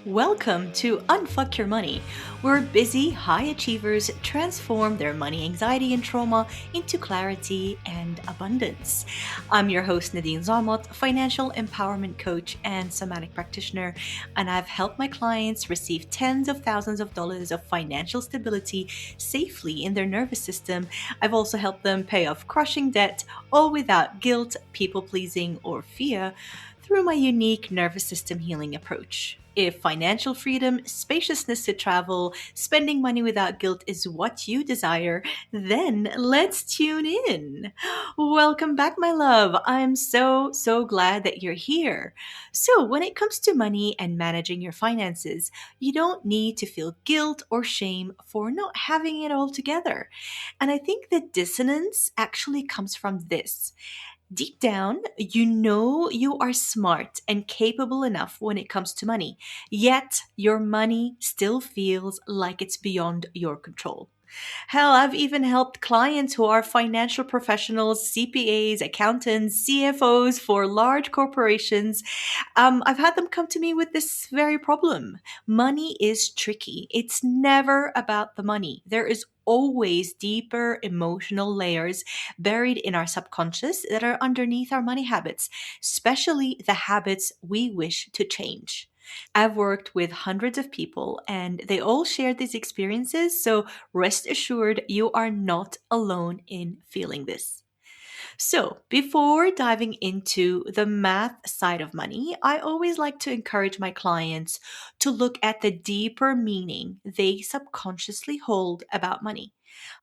Welcome to Unfuck Your Money, where busy high achievers transform their money anxiety and trauma into clarity and abundance. I'm your host, Nadine Zarmot, financial empowerment coach and somatic practitioner, and I've helped my clients receive tens of thousands of dollars of financial stability safely in their nervous system. I've also helped them pay off crushing debt, all without guilt, people pleasing, or fear through my unique nervous system healing approach. If financial freedom, spaciousness to travel, spending money without guilt is what you desire, then let's tune in. Welcome back, my love. I'm so glad that you're here. So, when it comes to money and managing your finances, you don't need to feel guilt or shame for not having it all together. And I think the dissonance actually comes from this. Deep down, you know you are smart and capable enough when it comes to money, yet your money still feels like it's beyond your control. Hell, I've even helped clients who are financial professionals, CPAs, accountants, CFOs for large corporations. I've had them come to me with this very problem. Money is tricky. It's never about the money. There is always deeper emotional layers buried in our subconscious that are underneath our money habits, especially the habits we wish to change. I've worked with hundreds of people and they all share these experiences, so rest assured you are not alone in feeling this. So, before diving into the math side of money, I always like to encourage my clients to look at the deeper meaning they subconsciously hold about money.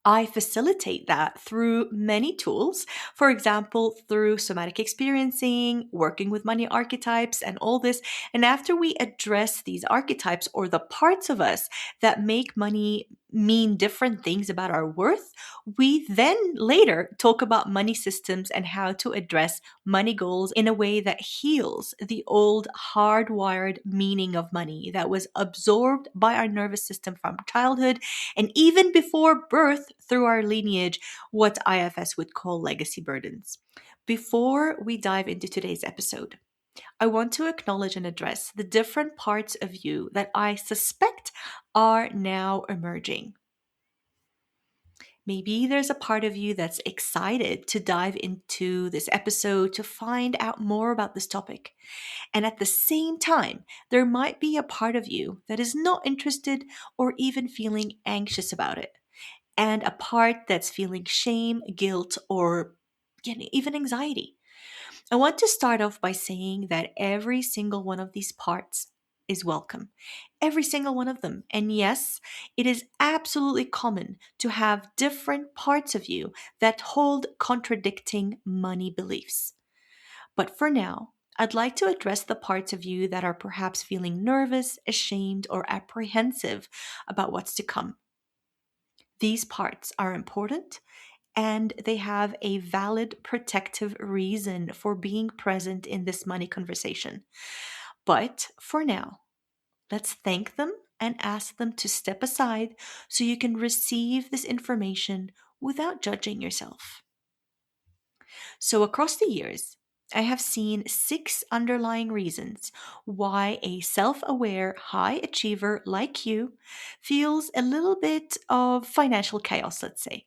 I facilitate that through many tools. For example, through somatic experiencing, working with money archetypes, and all this. And after we address these archetypes or the parts of us that make money mean different things about our worth, we then later talk about money systems and how to address money goals in a way that heals the old hardwired meaning of money that was absorbed by our nervous system from childhood and even before birth through our lineage, what IFS would call legacy burdens. Before we dive into today's episode, I want to acknowledge and address the different parts of you that I suspect are now emerging. Maybe there's a part of you that's excited to dive into this episode to find out more about this topic. And at the same time, there might be a part of you that is not interested or even feeling anxious about it, and a part that's feeling shame, guilt, or even anxiety. I want to start off by saying that every single one of these parts is welcome. Every single one of them. And yes, it is absolutely common to have different parts of you that hold contradicting money beliefs. But for now, I'd like to address the parts of you that are perhaps feeling nervous, ashamed, or apprehensive about what's to come. These parts are important and they have a valid protective reason for being present in this money conversation. But for now, let's thank them and ask them to step aside so you can receive this information without judging yourself. So, across the years, I have seen 6 underlying reasons why a self aware high achiever like you feels a little bit of financial chaos, let's say.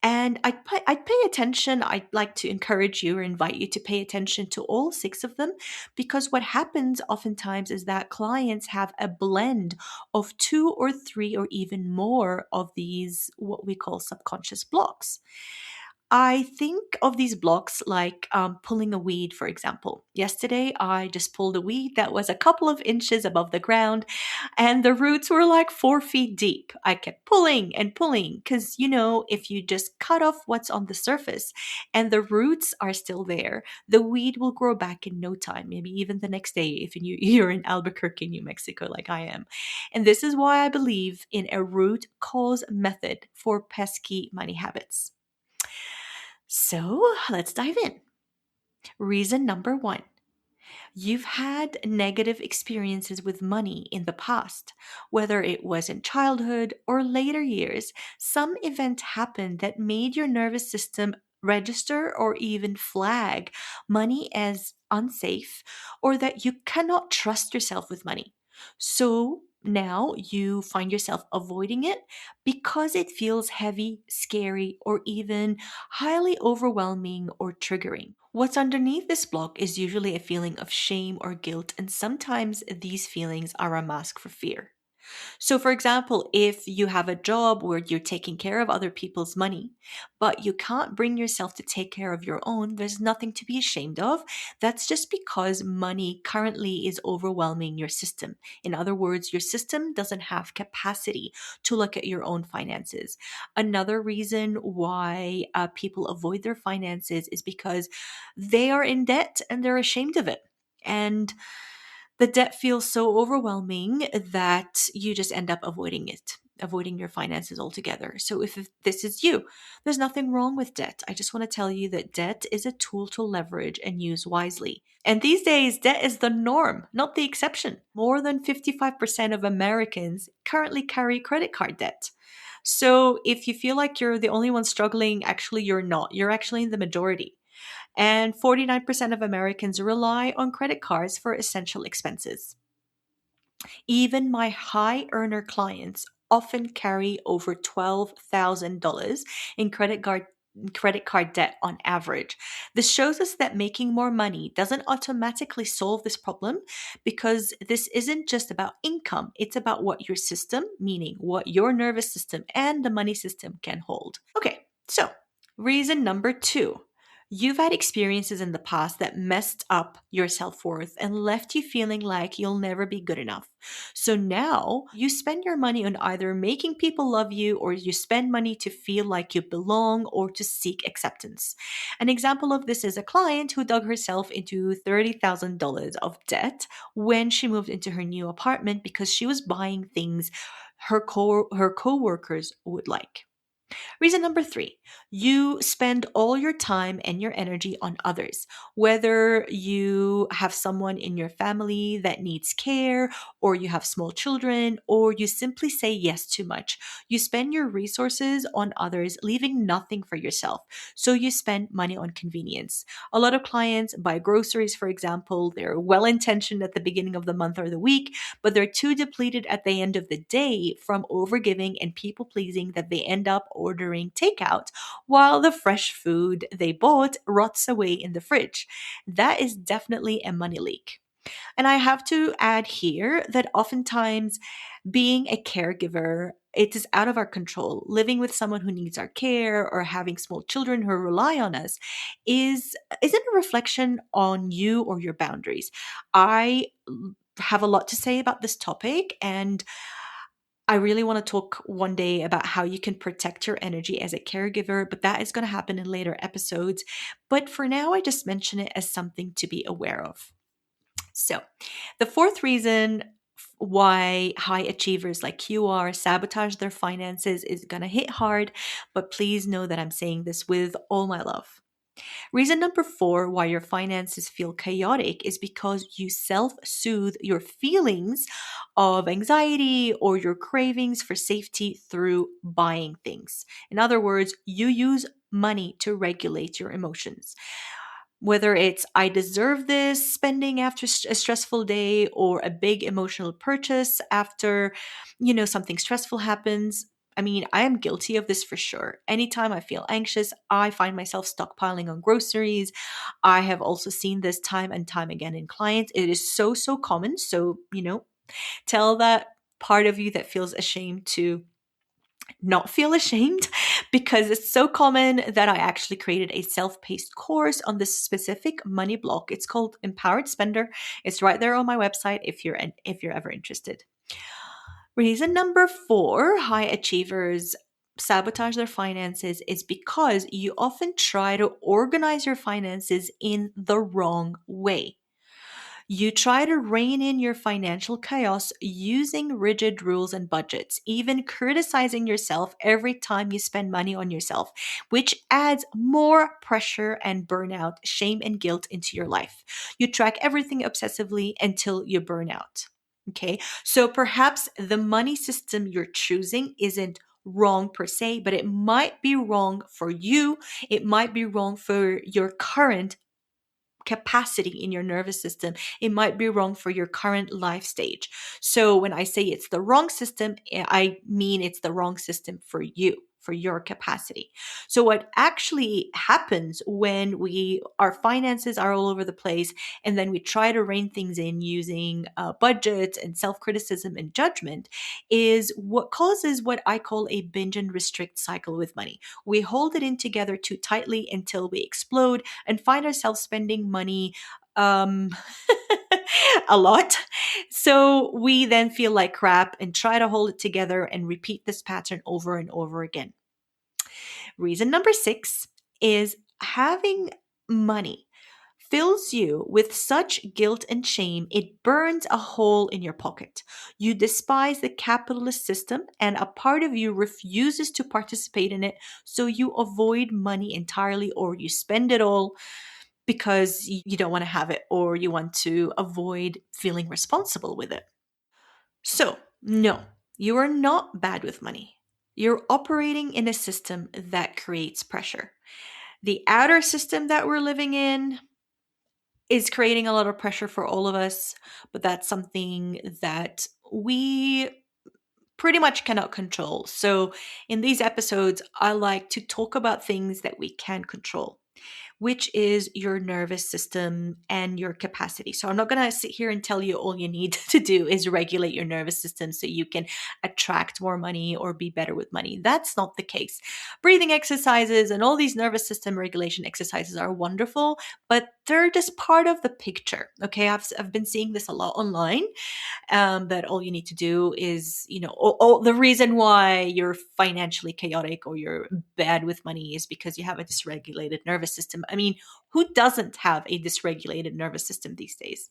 And I'd pay attention. I'd like to encourage you or invite you to pay attention to all 6 of them because what happens oftentimes is that clients have a blend of 2 or 3 or even more of these, what we call subconscious blocks. I think of these blocks like pulling a weed, for example. Yesterday, I just pulled a weed that was a couple of inches above the ground, and the roots were like 4 feet deep. I kept pulling and pulling because, if you just cut off what's on the surface and the roots are still there, the weed will grow back in no time, maybe even the next day if you're in Albuquerque, New Mexico, like I am. And this is why I believe in a root cause method for pesky money habits. So let's dive in. Reason number 1. You've had negative experiences with money in the past, whether it was in childhood or later years. Some event happened that made your nervous system register or even flag money as unsafe or that you cannot trust yourself with money. So now you find yourself avoiding it because it feels heavy, scary, or even highly overwhelming or triggering. What's underneath this block is usually a feeling of shame or guilt, and sometimes these feelings are a mask for fear. So, for example, if you have a job where you're taking care of other people's money, but you can't bring yourself to take care of your own, there's nothing to be ashamed of. That's just because money currently is overwhelming your system. In other words, your system doesn't have capacity to look at your own finances. Another reason why people avoid their finances is because they are in debt and they're ashamed of it. And the debt feels so overwhelming that you just end up avoiding it, avoiding your finances altogether. So, if this is you, there's nothing wrong with debt. I just want to tell you that debt is a tool to leverage and use wisely. And these days, debt is the norm, not the exception. More than 55% of Americans currently carry credit card debt. So, if you feel like you're the only one struggling, actually, you're not. You're actually in the majority. And 49% of Americans rely on credit cards for essential expenses. Even my high earner clients often carry over $12,000 in credit card debt on average. This shows us that making more money doesn't automatically solve this problem because this isn't just about income, it's about what your system, meaning what your nervous system and the money system can hold. Okay, so reason number two. You've had experiences in the past that messed up your self worth and left you feeling like you'll never be good enough. So now you spend your money on either making people love you, or you spend money to feel like you belong or to seek acceptance. An example of this is a client who dug herself into $30,000 of debt when she moved into her new apartment because she was buying things her coworkers would like. Reason number three, you spend all your time and your energy on others. Whether you have someone in your family that needs care, or you have small children, or you simply say yes too much, you spend your resources on others, leaving nothing for yourself. So you spend money on convenience. A lot of clients buy groceries, for example. They're well intentioned at the beginning of the month or the week, but they're too depleted at the end of the day from overgiving and people pleasing that they end up ordering takeout while the fresh food they bought rots away in the fridge. That is definitely a money leak. And I have to add here that oftentimes being a caregiver, it is out of our control. Living with someone who needs our care or having small children who rely on us isn't a reflection on you or your boundaries. I have a lot to say about this topic, and I really want to talk one day about how you can protect your energy as a caregiver, but that is going to happen in later episodes. But for now, I just mention it as something to be aware of. So, the fourth reason why high achievers like you are sabotage their finances is going to hit hard, but please know that I'm saying this with all my love. Reason number four why your finances feel chaotic is because you self soothe your feelings of anxiety or your cravings for safety through buying things. In other words, you use money to regulate your emotions. Whether it's I deserve this spending after a stressful day or a big emotional purchase after, something stressful happens. I mean, I am guilty of this for sure. Anytime I feel anxious, I find myself stockpiling on groceries. I have also seen this time and time again in clients. It is so, so common. So, tell that part of you that feels ashamed to not feel ashamed because it's so common that I actually created a self-paced course on this specific money block. It's called Empowered Spender. It's right there on my website if you're ever interested. Reason number four, high achievers sabotage their finances is because you often try to organize your finances in the wrong way. You try to rein in your financial chaos using rigid rules and budgets, even criticizing yourself every time you spend money on yourself, which adds more pressure and burnout, shame, and guilt into your life. You track everything obsessively until you burn out. Okay, so perhaps the money system you're choosing isn't wrong per se, but it might be wrong for you. It might be wrong for your current capacity in your nervous system, it might be wrong for your current life stage. So when I say it's the wrong system, I mean it's the wrong system for you, for your capacity. So what actually happens when our finances are all over the place, and then we try to rein things in using budgets and self-criticism and judgment, is what causes what I call a binge and restrict cycle with money. We hold it in together too tightly until we explode and find ourselves spending money um a lot. So we then feel like crap and try to hold it together and repeat this pattern over and over again. Reason number six is having money fills you with such guilt and shame, it burns a hole in your pocket. You despise the capitalist system, and a part of you refuses to participate in it, so you avoid money entirely or you spend it all because you don't want to have it or you want to avoid feeling responsible with it. So, no, you are not bad with money. You're operating in a system that creates pressure. The outer system that we're living in is creating a lot of pressure for all of us, but that's something that we pretty much cannot control. So, in these episodes, I like to talk about things that we can control, which is your nervous system and your capacity. So I'm not going to sit here and tell you all you need to do is regulate your nervous system so you can attract more money or be better with money. That's not the case. Breathing exercises and all these nervous system regulation exercises are wonderful, but they're just part of the picture. Okay, I've been seeing this a lot online, that all you need to do is, all the reason why you're financially chaotic or you're bad with money is because you have a dysregulated nervous system. I mean, who doesn't have a dysregulated nervous system these days?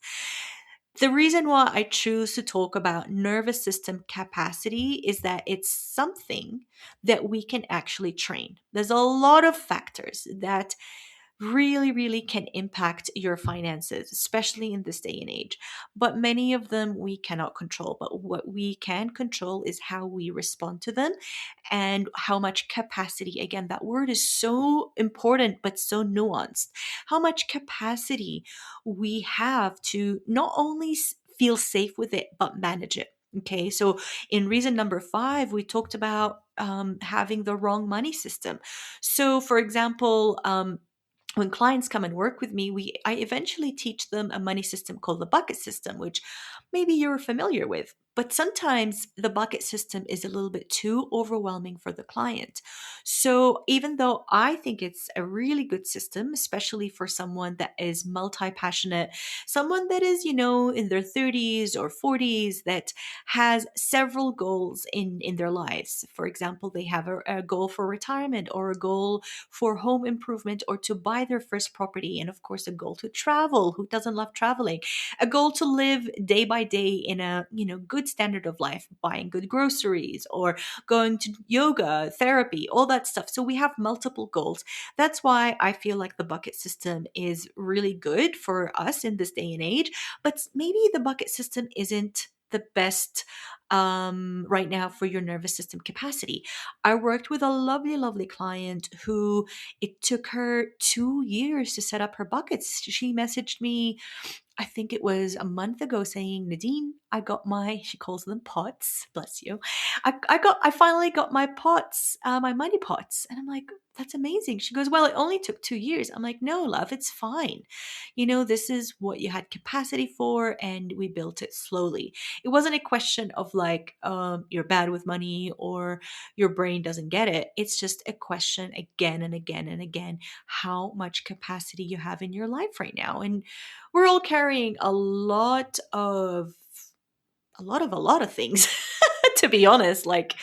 The reason why I choose to talk about nervous system capacity is that it's something that we can actually train. There's a lot of factors that really, really can impact your finances, especially in this day and age. But many of them we cannot control. But what we can control is how we respond to them and how much capacity. Again, that word is so important, but so nuanced. How much capacity we have to not only feel safe with it, but manage it. Okay, so in reason number five, we talked about having the wrong money system. So, for example, when clients come and work with me, I eventually teach them a money system called the bucket system, which maybe you're familiar with. But sometimes the bucket system is a little bit too overwhelming for the client. So even though I think it's a really good system, especially for someone that is multi-passionate, someone that is, in their 30s or 40s that has several goals in their lives. For example, they have a goal for retirement or a goal for home improvement or to buy their first property. And of course, a goal to travel. Who doesn't love traveling? A goal to live day by day in a, good standard of life, buying good groceries or going to yoga, therapy, all that stuff. So we have multiple goals. That's why I feel like the bucket system is really good for us in this day and age. But maybe the bucket system isn't the best right now for your nervous system capacity. I worked with a lovely, lovely client who it took her 2 years to set up her buckets. She messaged me, I think it was a month ago, saying, Nadine, I got she calls them pots, bless you. I finally got my pots, my money pots. And I'm like, that's amazing. She goes, well, it only took 2 years. I'm like, no, love, it's fine. This is what you had capacity for, and we built it slowly. It wasn't a question of like, you're bad with money or your brain doesn't get it. It's just a question again and again and again, how much capacity you have in your life right now. And we're all carrying a lot of things to be honest, like,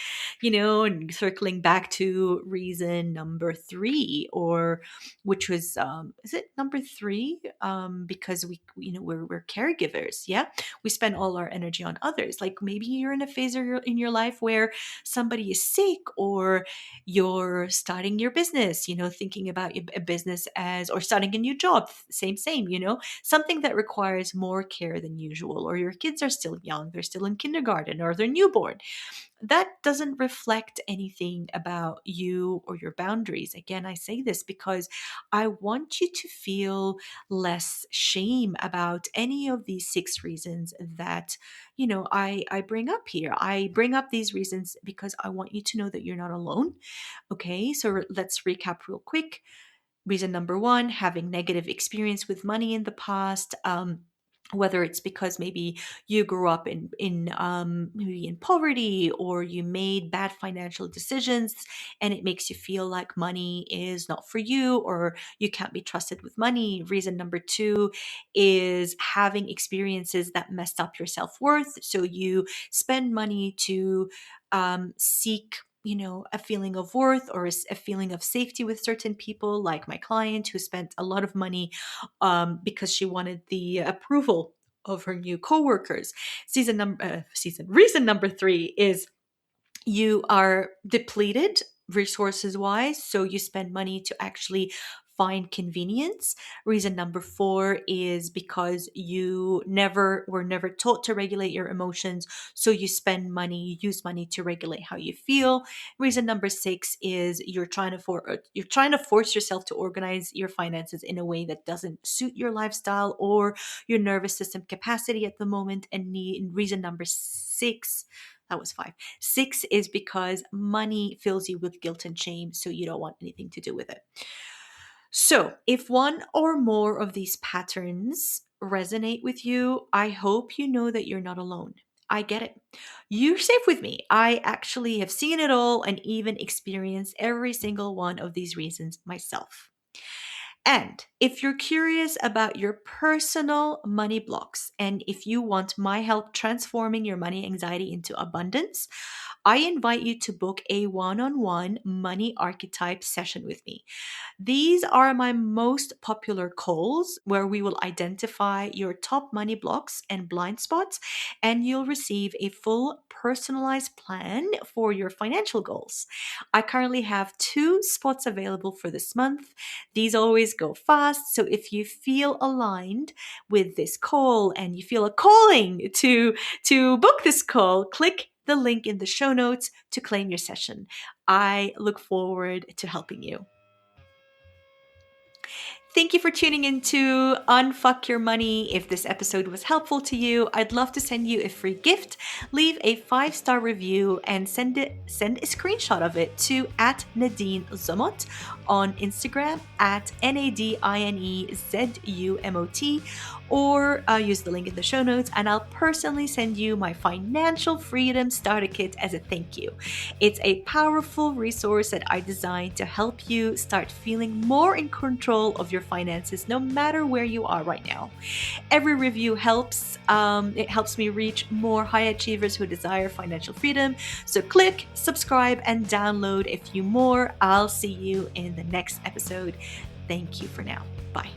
and circling back to reason number three, or which was, is it number three? Because we're caregivers. Yeah. We spend all our energy on others. Like maybe you're in a phase in your life where somebody is sick or you're starting your business, thinking about a business or starting a new job. Same, something that requires more care than usual, or your kids are still young, they're still in kindergarten or they're newborn. That doesn't reflect anything about you or your boundaries. Again, I say this because I want you to feel less shame about any of these 6 reasons that, I bring up here. I bring up these reasons because I want you to know that you're not alone. Okay, so let's recap real quick. Reason number one, having negative experience with money in the past. Whether it's because maybe you grew up in maybe in poverty, or you made bad financial decisions and it makes you feel like money is not for you, or you can't be trusted with money. Reason number two is having experiences that messed up your self-worth, so you spend money to seek a feeling of worth, or a feeling of safety with certain people, like my client who spent a lot of money because she wanted the approval of her new coworkers. Reason number three is you are depleted resources wise, so you spend money to actually find convenience. Reason number four is because you were never taught to regulate your emotions, so you spend money, you use money to regulate how you feel. Reason number six is you're trying to force yourself to organize your finances in a way that doesn't suit your lifestyle or your nervous system capacity at the moment. And reason number six, that was five. Six is because money fills you with guilt and shame, so you don't want anything to do with it. So, if one or more of these patterns resonate with you, I hope you know that you're not alone. I get it. You're safe with me. I actually have seen it all and even experienced every single one of these reasons myself. And if you're curious about your personal money blocks, and if you want my help transforming your money anxiety into abundance, I invite you to book a one-on-one money archetype session with me. These are my most popular calls where we will identify your top money blocks and blind spots, and you'll receive a full personalized plan for your financial goals. I currently have 2 spots available for this month. These always go fast, so if you feel aligned with this call and you feel a calling to book this call, click the link in the show notes to claim your session. I look forward to helping you. Thank you for tuning in to Unfuck Your Money. If this episode was helpful to you, I'd love to send you a free gift. Leave a 5-star review and send a screenshot of it to @Nadine Zumot on Instagram, @NADINEZUMOT, or use the link in the show notes, and I'll personally send you my Financial Freedom Starter Kit as a thank you. It's a powerful resource that I designed to help you start feeling more in control of your finances, no matter where you are right now. Every review helps. It helps me reach more high achievers who desire financial freedom. So click, subscribe, and download a few more. I'll see you in the next episode. Thank you for now. Bye.